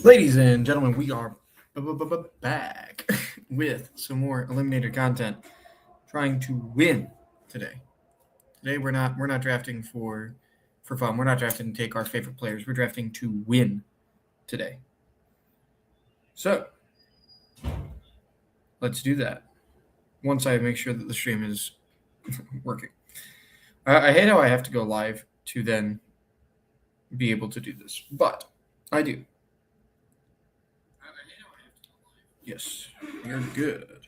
Ladies and gentlemen, we are back with some more eliminator content, trying to win today. Today we're not drafting for fun. We're not drafting to take our favorite players. We're drafting to win today. So let's do that. Once I make sure that the stream is working. I hate how I have to go live to then be able to do this, but I do. Yes, you're good.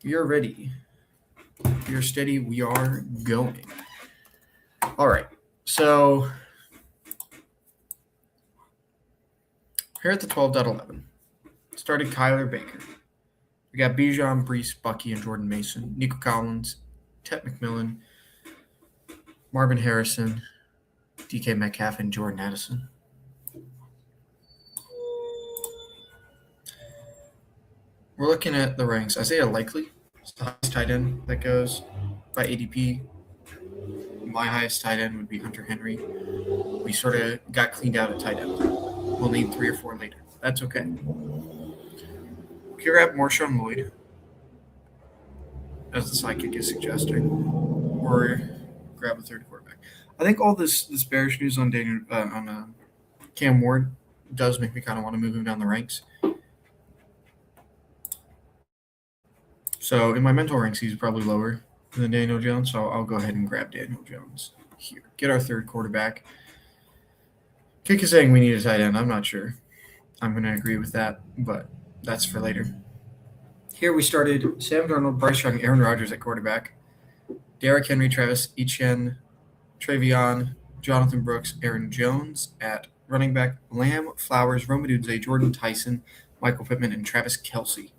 You're ready. You're steady. We are going. All right. So here at the 12.11, started Kyler Baker. We got Bijan, Brees, Bucky, and Jordan Mason, Nico Collins, Ted McMillan, Marvin Harrison, DK Metcalf, and Jordan Addison. We're looking at the ranks. Isaiah Likely is the highest tight end that goes by ADP. My highest tight end would be Hunter Henry. We sort of got cleaned out at tight end. We'll need 3 or 4 later. That's okay. Here at Marshawn Lloyd, as the sidekick is suggesting, or grab a third quarterback. I think all this bearish news on Cam Ward does make me kind of want to move him down the ranks. So in my mental ranks, he's probably lower than Daniel Jones, so I'll go ahead and grab Daniel Jones here. Get our third quarterback. Kick is saying we need a tight end. I'm not sure. I'm going to agree with that, but that's for later. Here we started Sam Darnold, Bryce Young, Aaron Rodgers at quarterback, Derrick Henry, Travis Etienne, Travion, Jonathan Brooks, Aaron Jones at running back, Lamb, Flowers, Rome Odunze, Jordan Tyson, Michael Pittman, and Travis Kelce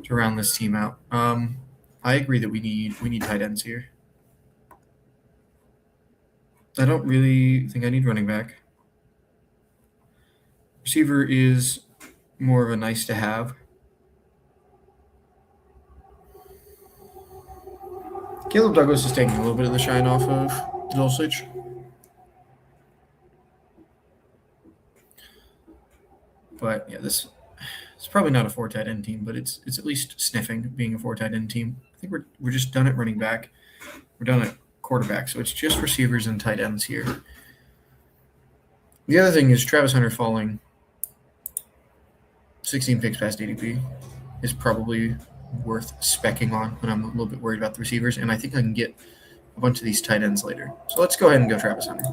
to round this team out. I agree that we need tight ends here. I don't really think I need running back. Receiver is more of a nice to have. Caleb Douglas is taking a little bit of the shine off of Dulcich. But yeah, it's probably not a 4 tight end team, but it's at least sniffing being a 4 tight end team. I think we're just done at running back. We're done at quarterback, so it's just receivers and tight ends here. The other thing is Travis Hunter falling 16 picks past ADP is probably worth specking on when I'm a little bit worried about the receivers, and I think I can get a bunch of these tight ends later. So let's go ahead and go Travis Hunter.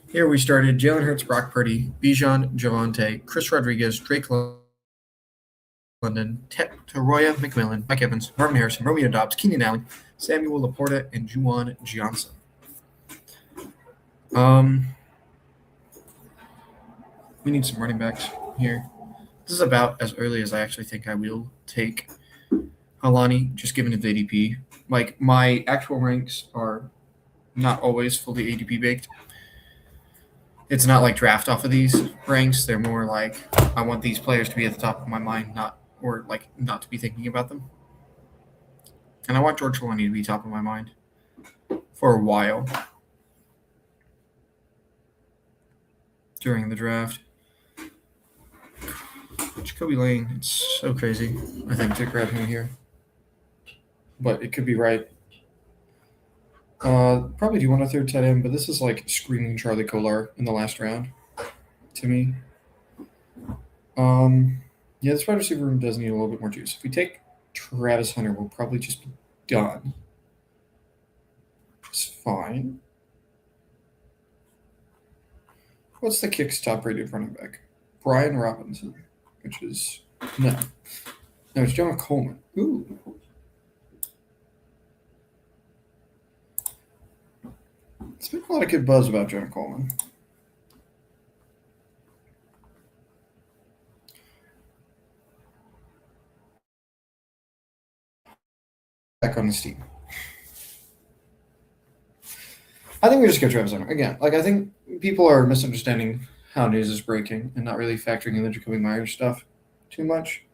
Here we started Jalen Hurts, Brock Purdy, Bijan, Javonte, Chris Rodriguez, Drake London, Teroya McMillan, Mike Evans, Marvin Harrison, Romeo Doubs, Keenan Allen, Samuel Laporta, and Juwan Johnson. We need some running backs here. This is about as early as I actually think I will take Halani, just given its ADP. Like, my actual ranks are not always fully ADP baked. It's not like draft off of these ranks. They're more like I want these players to be at the top of my mind, not to be thinking about them. And I want George Halani to be top of my mind for a while during the draft. Jacoby Lane, it's so crazy, I think, to grab him here. But it could be right. Probably do want a third tight end, but this is like screaming Charlie Kolar in the last round to me. Yeah, this wide receiver room does need a little bit more juice. If we take Travis Hunter, we'll probably just be done. It's fine. What's the Kicks top rated running back? Brian Robinson, which is no, it's John Coleman. Ooh. It's been a lot of good buzz about John Coleman. Back on his team. I think we just go Travis Hunter. Again, I think people are misunderstanding how news is breaking and not really factoring in the Jacoby Myers stuff too much.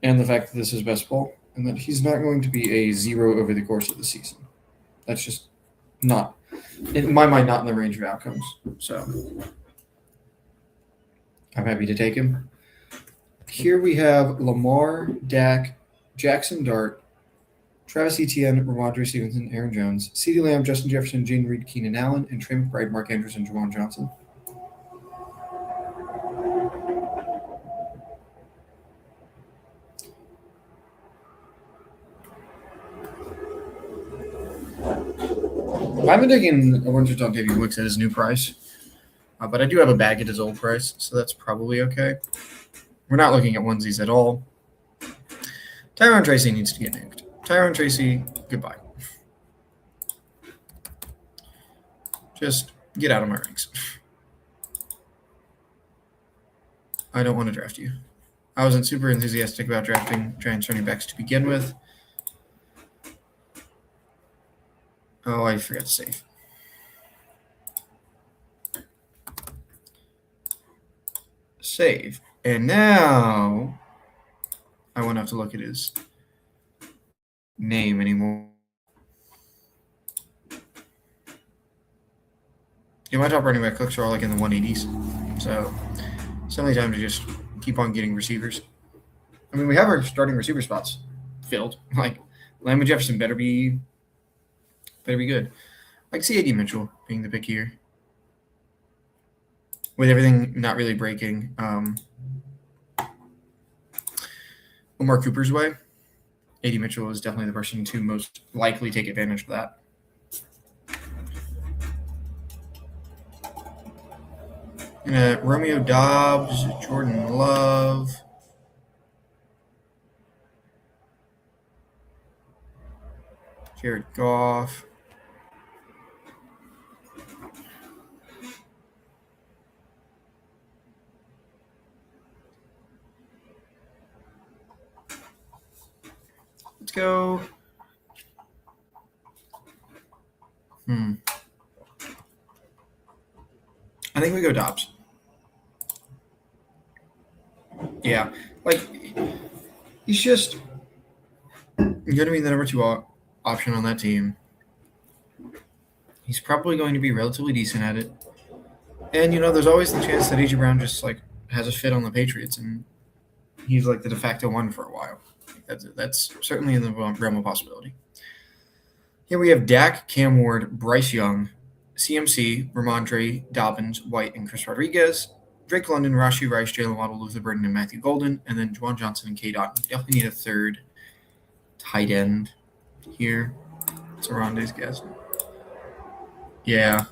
And the fact that this is best ball and that he's not going to be a 0 over the course of the season. That's just not in my mind, not in the range of outcomes. So I'm happy to take him. Here we have Lamar, Dak, Jackson Dart, Travis Etienne, Ramondre Stevenson, Aaron Jones, CeeDee Lamb, Justin Jefferson, Jaden Reed, Keenan Allen, and Trey McBride, Mark Andrews, and Juwan Johnson. I've been taking a bunch of Dontayvion Wicks at his new price, but I do have a bag at his old price, so that's probably okay. We're not looking at onesies at all. Tyron Tracy needs to get nuked. Tyron Tracy, goodbye. Just get out of my ranks. I don't want to draft you. I wasn't super enthusiastic about drafting Giants running backs to begin with. Oh, I forgot to save. Save. And now I won't have to look at his name anymore. Yeah, my top running back clicks are all like in the 180s. So it's only time to just keep on getting receivers. I mean, we have our starting receiver spots filled. Like Lamb and Jefferson better be good. I can see A.D. Mitchell being the pick here. With everything not really breaking Omar Cooper's way, A.D. Mitchell is definitely the person to most likely take advantage of that. Romeo Dobbs, Jordan Love. Jared Goff. Let's go. I think we go Dobbs. Yeah, like he's just going to be the number 2 option on that team. He's probably going to be relatively decent at it. And, there's always the chance that A.J. Brown just, has a fit on the Patriots, and he's, the de facto one for a while. That's certainly in the realm of possibility. Here we have Dak, Cam Ward, Bryce Young, CMC, Ramondre, Dobbins, White, and Chris Rodriguez, Drake London, Rashee Rice, Jalen Waddle, Luther Burden, and Matthew Golden, and then Juwan Johnson and K. Dot. Definitely need a third tight end here. It's Aronde's guess. Yeah.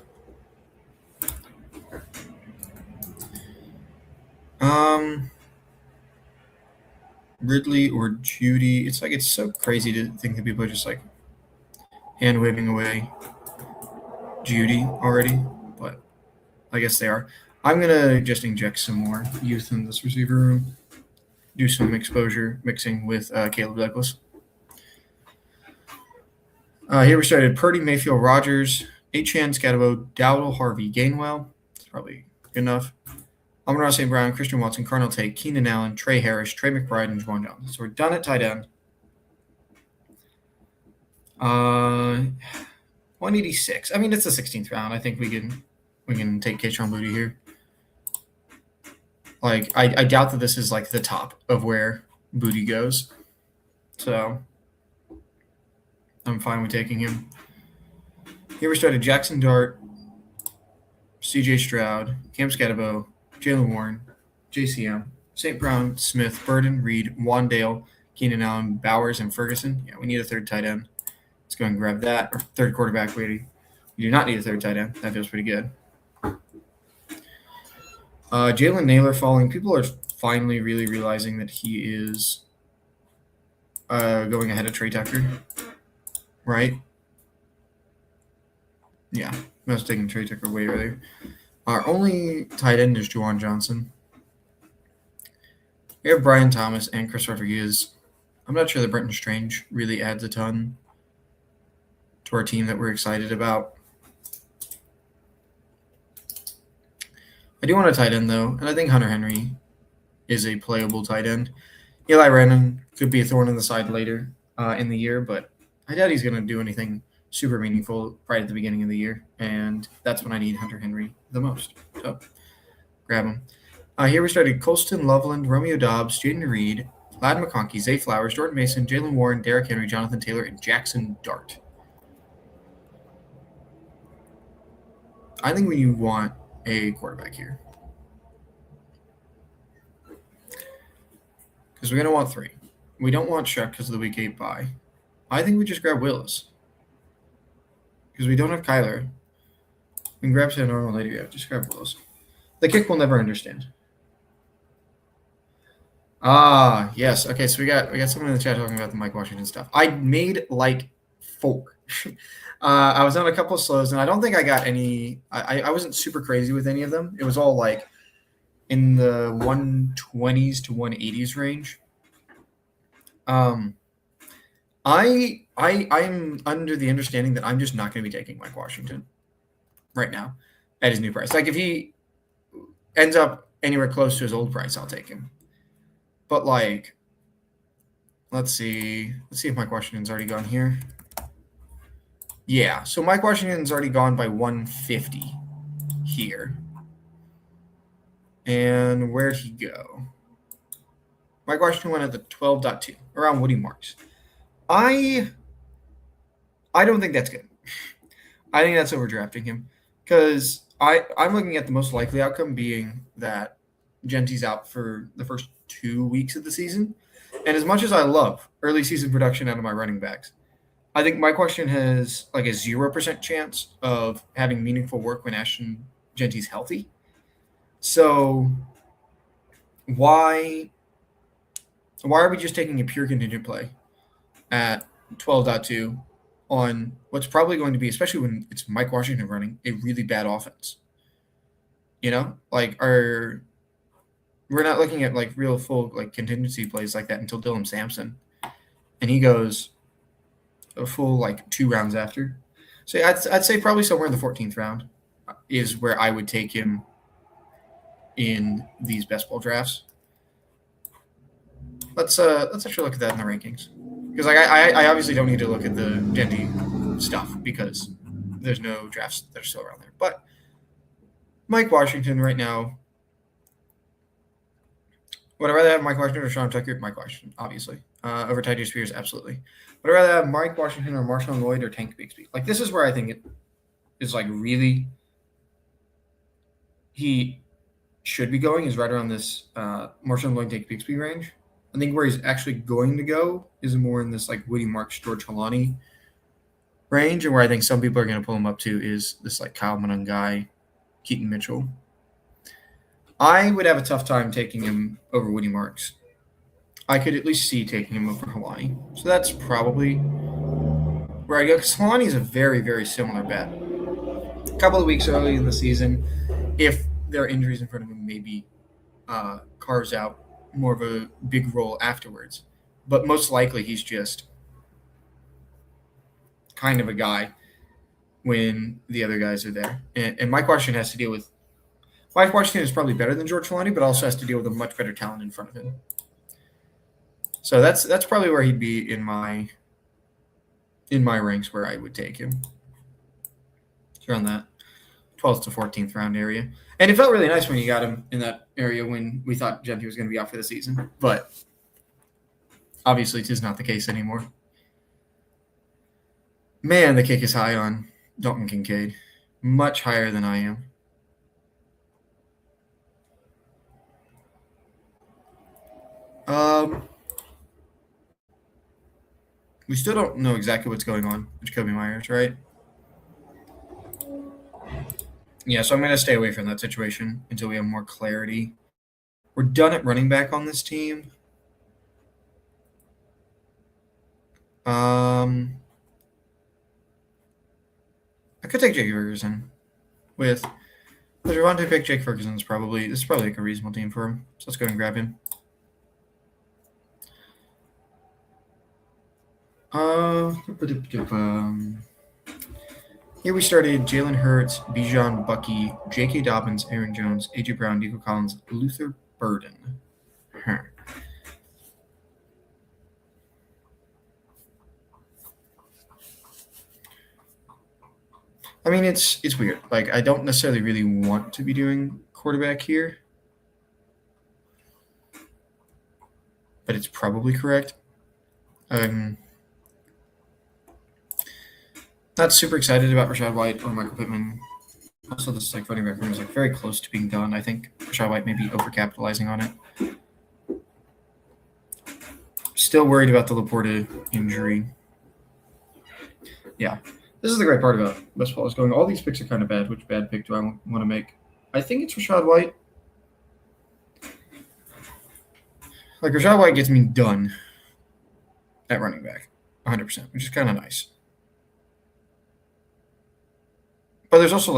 Ridley or Judy. It's so crazy to think that people are just hand waving away Judy already, but I guess they are. I'm gonna just inject some more youth in this receiver room. Do some exposure mixing with Caleb Douglas. Here we started Purdy, Mayfield, Rogers, Achane, Scatabo, Dowdle, Harvey, Gainwell. That's probably good enough. Amon-Ra St. Brown, Christian Watson, Carnell Tate, Keenan Allen, Trey Harris, Trey McBride, and Juwan Johnson. So we're done at tight end. 186. I mean, it's the 16th round. I think we can take Kayshon Boutte here. I doubt that this is the top of where Boutte goes. So I'm fine with taking him. Here we started Jackson Dart, C.J. Stroud, Cam Scatabo, Jalen Warren, JCM, St. Brown, Smith, Burden, Reed, Wandale, Keenan Allen, Bowers, and Ferguson. Yeah, we need a third tight end. Let's go and grab that. Or third quarterback, we do not need a third tight end. That feels pretty good. Jalen Naylor falling. People are finally really realizing that he is going ahead of Trey Tucker. Right? Yeah, I was taking Trey Tucker way earlier. Our only tight end is Juwan Johnson. We have Brian Thomas and Chris Rodriguez. I'm not sure that Brenton Strange really adds a ton to our team that we're excited about. I do want a tight end, though, and I think Hunter Henry is a playable tight end. Eli Randon could be a thorn in the side later in the year, but I doubt he's going to do anything super meaningful right at the beginning of the year, and that's when I need Hunter Henry the most. So grab him. Here we started Colston, Loveland, Romeo Dobbs, Jaden Reed, Ladd McConkey, Zay Flowers, Jordan Mason, Jalen Warren, Derrick Henry, Jonathan Taylor, and Jackson Dart. I think we want a quarterback here because we're going to want 3. We don't want Shrek because of the week 8 bye. I think we just grab Willis because we don't have Kyler. We can grab to a normal later. Yeah, just grab Willis. The kick will never understand. Yes. Okay, so we got someone in the chat talking about the Mike Washington stuff. I made like 4. I was on a couple of slows, and I don't think I got any. I wasn't super crazy with any of them. It was all like in the 120s to 180s range. I'm under the understanding that I'm just not going to be taking Mike Washington right now at his new price. Like if he ends up anywhere close to his old price, I'll take him. But like, let's see if Mike Washington's already gone here. Yeah, so Mike Washington's already gone by 150 here. And where'd he go? Mike Washington went at the 12.2, around Woody Marks. I don't think that's good. I think that's overdrafting him because I'm looking at the most likely outcome being that Genty's out for the first 2 weeks of the season. And as much as I love early season production out of my running backs, I think Mike Washington has like a 0% chance of having meaningful work when Ashton Genty's healthy. So why are we just taking a pure contingent play at 12.2 on what's probably going to be, especially when it's Mike Washington running, a really bad offense? You know, like we're not looking at like real full like contingency plays like that until Dylan Sampson, and he goes a full like 2 rounds after. So I'd say probably somewhere in the 14th round is where I would take him in these best ball drafts. Let's actually look at that in the rankings because like I obviously don't need to look at the Genty stuff because there's no drafts that are still around there. But Mike Washington right now. Would I rather have Mike Washington or Sean Tucker? Mike Washington, obviously. Over Tyjae Spears, absolutely. Would I rather have Mike Washington or Marshawn Lloyd or Tank Bigsby? Like, this is where I think it is, like, really he should be going is right around this Marshawn Lloyd, Tank Bigsby range. I think where he's actually going to go is more in this, like, Woody Marks, George Halani range, and where I think some people are going to pull him up to is this, like, Kyle Monangai, Keaton Mitchell. I would have a tough time taking him over Woody Marks. I could at least see taking him over Halani. So that's probably where I go, because Halani is a very, very similar bet. A couple of weeks early in the season, if there are injuries in front of him, maybe carves out more of a big role afterwards. But most likely he's just kind of a guy when the other guys are there. And Mike Washington has to deal with Mike Washington is probably better than George Halani, but also has to deal with a much better talent in front of him. So that's probably where he'd be in my ranks where I would take him. It's around that 12th to 14th round area. And it felt really nice when you got him in that area when we thought Genty was going to be out for the season. But obviously it is not the case anymore. Man, the kick is high on Dalton Kincaid. Much higher than I am. We still don't know exactly what's going on with Jacoby Myers, right? Yeah, so I'm going to stay away from that situation until we have more clarity. We're done at running back on this team. I could take Jake Ferguson with if we want to pick Jake Ferguson, this is probably like a reasonable team for him. So let's go ahead and grab him. Here we started Jalen Hurts, Bijan Bucky, J.K. Dobbins, Aaron Jones, A.J. Brown, Nico Collins, Luther Burden. I mean, it's weird. Like, I don't necessarily really want to be doing quarterback here, but it's probably correct. Not super excited about Rashad White or Michael Pittman. Also, this running back room is very close to being done. I think Rashad White may be overcapitalizing on it. Still worried about the Laporta injury. Yeah, this is the great part about best ball is going. All these picks are kind of bad. Which bad pick do I want to make? I think it's Rashad White. Rashad White gets me done at running back, 100%, which is kind of nice. But there's also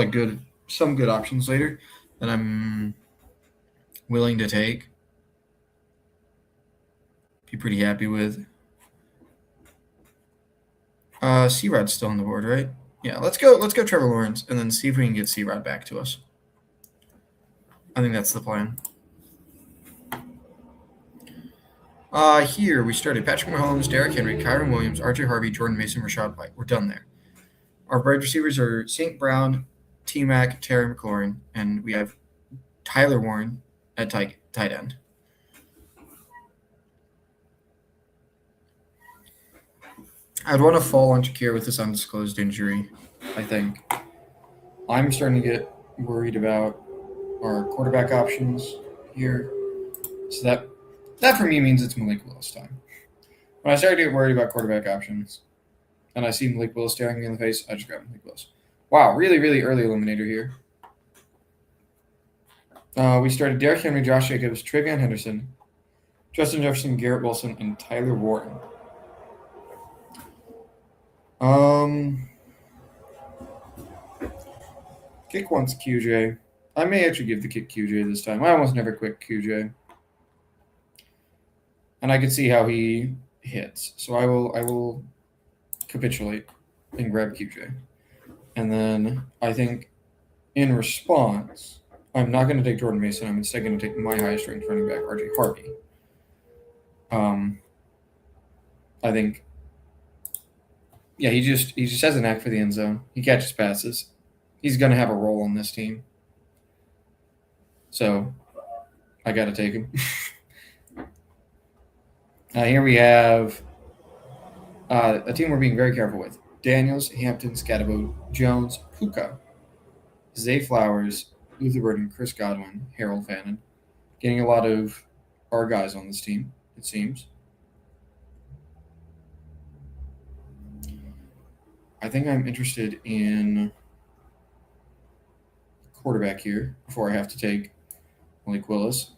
some good options later that I'm willing to take. Be pretty happy with. C-Rod's still on the board, right? Yeah, let's go Trevor Lawrence and then see if we can get C-Rod back to us. I think that's the plan. Here we started Patrick Mahomes, Derrick Henry, Kyron Williams, RJ Harvey, Jordan Mason, Rashad White. We're done there. Our wide receivers are St. Brown, T-Mac, Terry McLaurin, and we have Tyler Warren at tight end. I'd want to fall on Shakir with this undisclosed injury, I think. I'm starting to get worried about our quarterback options here. So that for me means it's Malik Willis time. When I start to get worried about quarterback options and I see Malik Willis staring me in the face, I just grab Malik Willis. Wow, really, really early eliminator here. We started Derrick Henry, Josh Jacobs, Travion Henderson, Justin Jefferson, Garrett Wilson, and Tyler Warren. Kick wants QJ. I may actually give the kick QJ this time. I almost never quick QJ. And I can see how he hits. So I will capitulate and grab QJ. And then I think in response, I'm not going to take Jordan Mason. I'm instead going to take my highest ranked running back, RJ Harvey. I think, yeah, he just has a knack for the end zone. He catches passes. He's going to have a role on this team. So I got to take him. Here we have a team we're being very careful with. Daniels, Hampton, Scatterbo, Jones, Puka, Zay Flowers, Luther Burden, Chris Godwin, Harold Fannin. Getting a lot of our guys on this team, it seems. I think I'm interested in quarterback here before I have to take Malik Willis.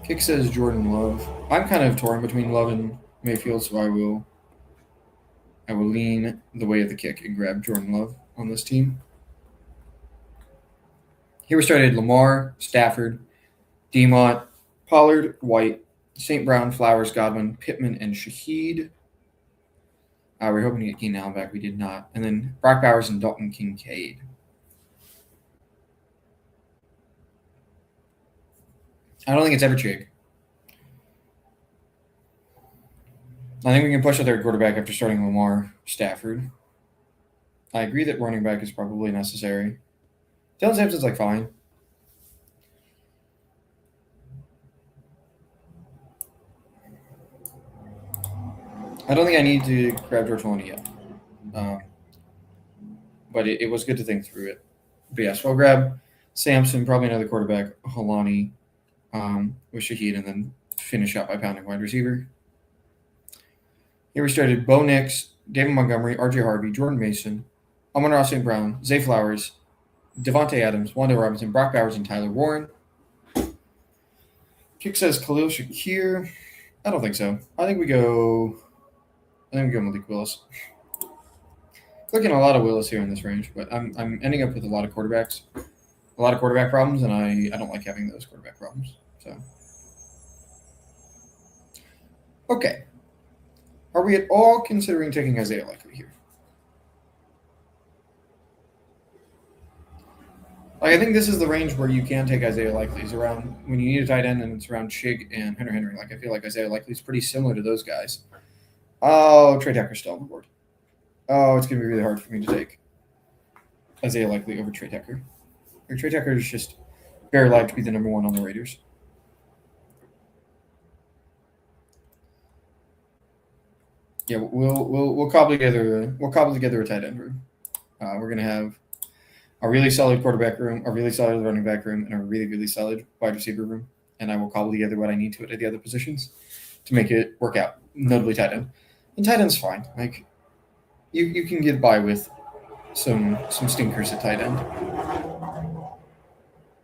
Kick says Jordan Love. I'm kind of torn between Love and Mayfield, so I will lean the way of the kick and grab Jordan Love on this team. Here we started Lamar, Stafford, Demont, Pollard, White, St. Brown, Flowers, Godwin, Pittman, and Shaheed. We were hoping to get Keenan Allen back. We did not. And then Brock Bowers and Dalton Kincaid. I don't think it's ever Chig. I think we can push a third quarterback after starting Lamar, Stafford. I agree that running back is probably necessary. Dylan Sampson's fine. I don't think I need to grab George Maloney yet. But it was good to think through it. But yeah, so I'll grab Sampson, probably another quarterback, Holani, with Shaheed, and then finish out by pounding wide receiver. Here we started Bo Nix, David Montgomery, RJ Harvey, Jordan Mason, Amon-Ra St. Brown, Zay Flowers, Devontae Adams, Wanda Robinson, Brock Bowers, and Tyler Warren. Kick says Khalil Shakir. I don't think so. I think we go Malik Willis. Clicking a lot of Willis here in this range, but I'm ending up with a lot of quarterback problems, and I don't like having those quarterback problems. So, okay. Are we at all considering taking Isaiah Likely here? I think this is the range where you can take Isaiah Likely. It's around when you need a tight end, and it's around Chig and Hunter Henry. I feel like Isaiah Likely is pretty similar to those guys. Oh, Trey Tucker's still on the board. Oh, it's going to be really hard for me to take Isaiah Likely over Trey Tucker. Trey Tucker is just very likely to be the number one on the Raiders. Yeah, we'll cobble together a tight end room. We're going to have a really solid quarterback room, a really solid running back room, and a really, really solid wide receiver room. And I will cobble together what I need to at the other positions to make it work out, notably tight end. And tight end's fine. Like, you can get by with some stinkers at tight end.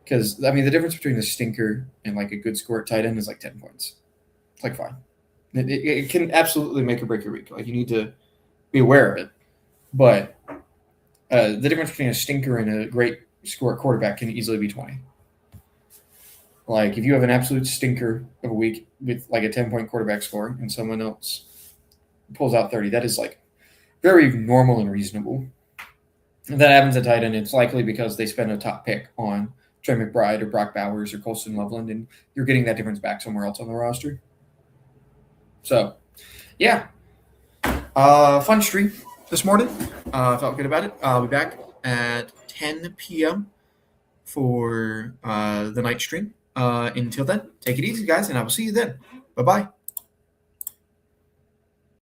Because, I mean, the difference between a stinker and, like, a good score at tight end is, like, 10 points. It's, like, fine. It can absolutely make or break your week. Like, you need to be aware of it. But the difference between a stinker and a great score at quarterback can easily be 20. Like, if you have an absolute stinker of a week with, like, a 10-point quarterback score and someone else pulls out 30, that is, like, very normal and reasonable. If that happens at tight end, it's likely because they spend a top pick on Trey McBride or Brock Bowers or Colston Loveland, and you're getting that difference back somewhere else on the roster. So, yeah. Fun stream this morning. Felt good about it. I'll be back at 10 p.m. for the night stream. Until then, take it easy, guys, and I will see you then. Bye-bye.